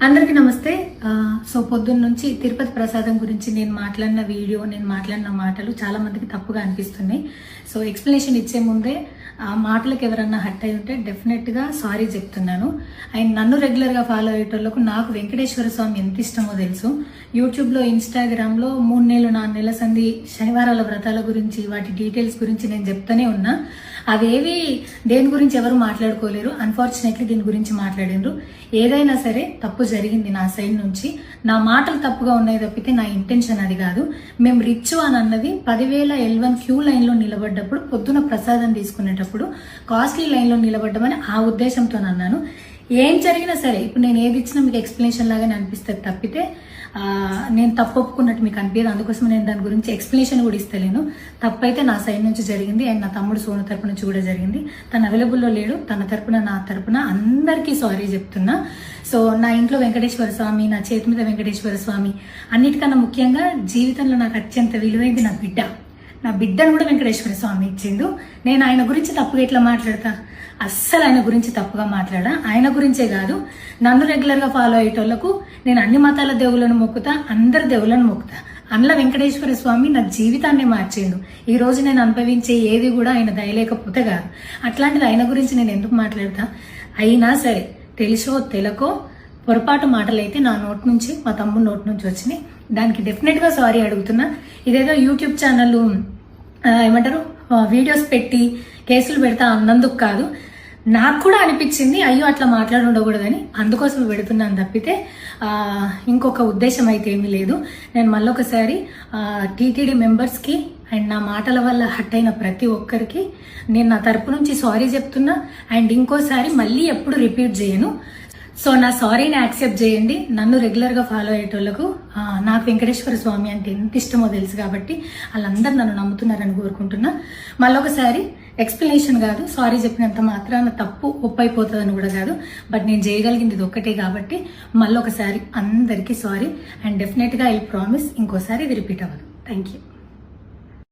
అందరికీ నమస్తే. సో పొద్దున్న నుంచి తిరుపతి ప్రసాదం గురించి నేను మాట్లాడిన వీడియో, నేను మాట్లాడిన మాటలు చాలా మందికి తప్పుగా అనిపిస్తున్నాయి. సో ఎక్స్ప్లెనేషన్ ఇచ్చే ముందే ఆ మాటలకు ఎవరన్నా హర్ట్ అయి ఉంటే డెఫినెట్గా సారీ చెప్తున్నాను. అండ్ నన్ను రెగ్యులర్గా ఫాలో అయ్యేటోళ్ళకు నాకు వెంకటేశ్వర స్వామి ఎంత ఇష్టమో తెలుసు. యూట్యూబ్లో, ఇన్స్టాగ్రామ్లో 3 నెలలు 4 నెలల సంధి శనివారాల వ్రతాల గురించి, వాటి డీటెయిల్స్ గురించి నేను చెప్తానే ఉన్నా. అవేవి దేని గురించి ఎవరు మాట్లాడుకోలేరు. అన్ఫార్చునేట్లీ దీని గురించి మాట్లాడినరు. ఏదైనా సరే తప్పు జరిగింది నా సైడ్ నుంచి. నా మాటలు తప్పుగా ఉన్నాయి తప్పితే నా ఇంటెన్షన్ అది కాదు. మేము రిచ్ అని అన్నది 10,000 L1 క్యూ లైన్లో నిలబడ్డప్పుడు, పొద్దున ప్రసాదం తీసుకునేటప్పుడు కాస్ట్లీ లైన్లో నిలబడ్డమని ఆ ఉద్దేశంతో అన్నాను. ఏం జరిగినా సరే ఇప్పుడు నేను ఏది ఇచ్చినా మీకు ఎక్స్ప్లెనేషన్ లాగానే అనిపిస్తుంది తప్పితే నేను తప్పు ఒప్పుకున్నట్టు మీకు అనిపించదు. అందుకోసం నేను దాని గురించి ఎక్స్ప్లెనేషన్ కూడా ఇస్తలేను. తప్పైతే నా సైడ్ నుంచి జరిగింది అండ్ నా తమ్ముడు సోను తరపు నుంచి కూడా జరిగింది. తను అవైలబుల్లో లేడు. తన తరపున, నా తరపున అందరికీ సారీ చెప్తున్నా. సో నా ఇంట్లో వెంకటేశ్వర స్వామి, నా చేతి మీద వెంకటేశ్వర స్వామి, అన్నిటికన్నా ముఖ్యంగా జీవితంలో నాకు అత్యంత విలువైంది నా బిడ్డ. నా బిడ్డను కూడా వెంకటేశ్వర స్వామి ఇచ్చిండు. నేను ఆయన గురించి తప్పుగా ఎట్లా మాట్లాడతా? అస్సలు ఆయన గురించి తప్పుగా మాట్లాడా. ఆయన గురించే కాదు, నన్ను రెగ్యులర్గా ఫాలో అయ్యేటోళ్లకు నేను అన్ని మతాల దేవులను మొక్కుతా, అందరి దేవులను మొక్కుతా. అందులో వెంకటేశ్వర స్వామి నా జీవితాన్ని మార్చిండు. ఈ రోజు నేను అనుభవించే ఏది కూడా ఆయన దయలేకపోతే కాదు. అట్లాంటిది ఆయన గురించి నేను ఎందుకు మాట్లాడతా? అయినా సరే తెలుసో తెలకో పొరపాటు మాటలైతే నా నోటి నుంచి, మా తమ్ముడు నోటి నుంచి వచ్చినాయి. దానికి డెఫినెట్గా సారీ అడుగుతున్నా. ఇదేదో యూట్యూబ్ ఛానల్ ఏమంటారు వీడియోస్ పెట్టి కేసులు పెడతా అన్నందుకు కాదు, నాకు కూడా అనిపించింది అయ్యో అట్లా మాట్లాడి ఉండకూడదని, అందుకోసం పెడుతున్నాను తప్పితే ఇంకొక ఉద్దేశం అయితే ఏమీ లేదు. నేను మళ్ళొకసారి టీటీడీ మెంబర్స్కి అండ్ నా మాటల వల్ల హర్ట్ అయిన ప్రతి ఒక్కరికి నేను నా తరపు నుంచి సారీ చెప్తున్నా. అండ్ ఇంకోసారి మళ్ళీ ఎప్పుడు రిపీట్ చేయను. సో నా సారీని యాక్సెప్ట్ చేయండి. నన్ను రెగ్యులర్గా ఫాలో అయ్యేటోళ్లకు నాకు వెంకటేశ్వర స్వామి అంటే ఎంత ఇష్టమో తెలుసు కాబట్టి వాళ్ళందరూ నన్ను నమ్ముతున్నారని కోరుకుంటున్నా. మళ్ళొకసారి ఎక్స్ప్లెనేషన్ కాదు, సారీ చెప్పినంత మాత్రాన తప్పు ఒప్పైపోతుందని కూడా కాదు. బట్ నేను చేయగలిగింది ఇది ఒక్కటే కాబట్టి మళ్ళొకసారి అందరికీ సారీ. అండ్ డెఫినెట్గా ఐ ప్రామిస్ ఇంకోసారి ఇది రిపీట్ అవ్వదు. Thank you.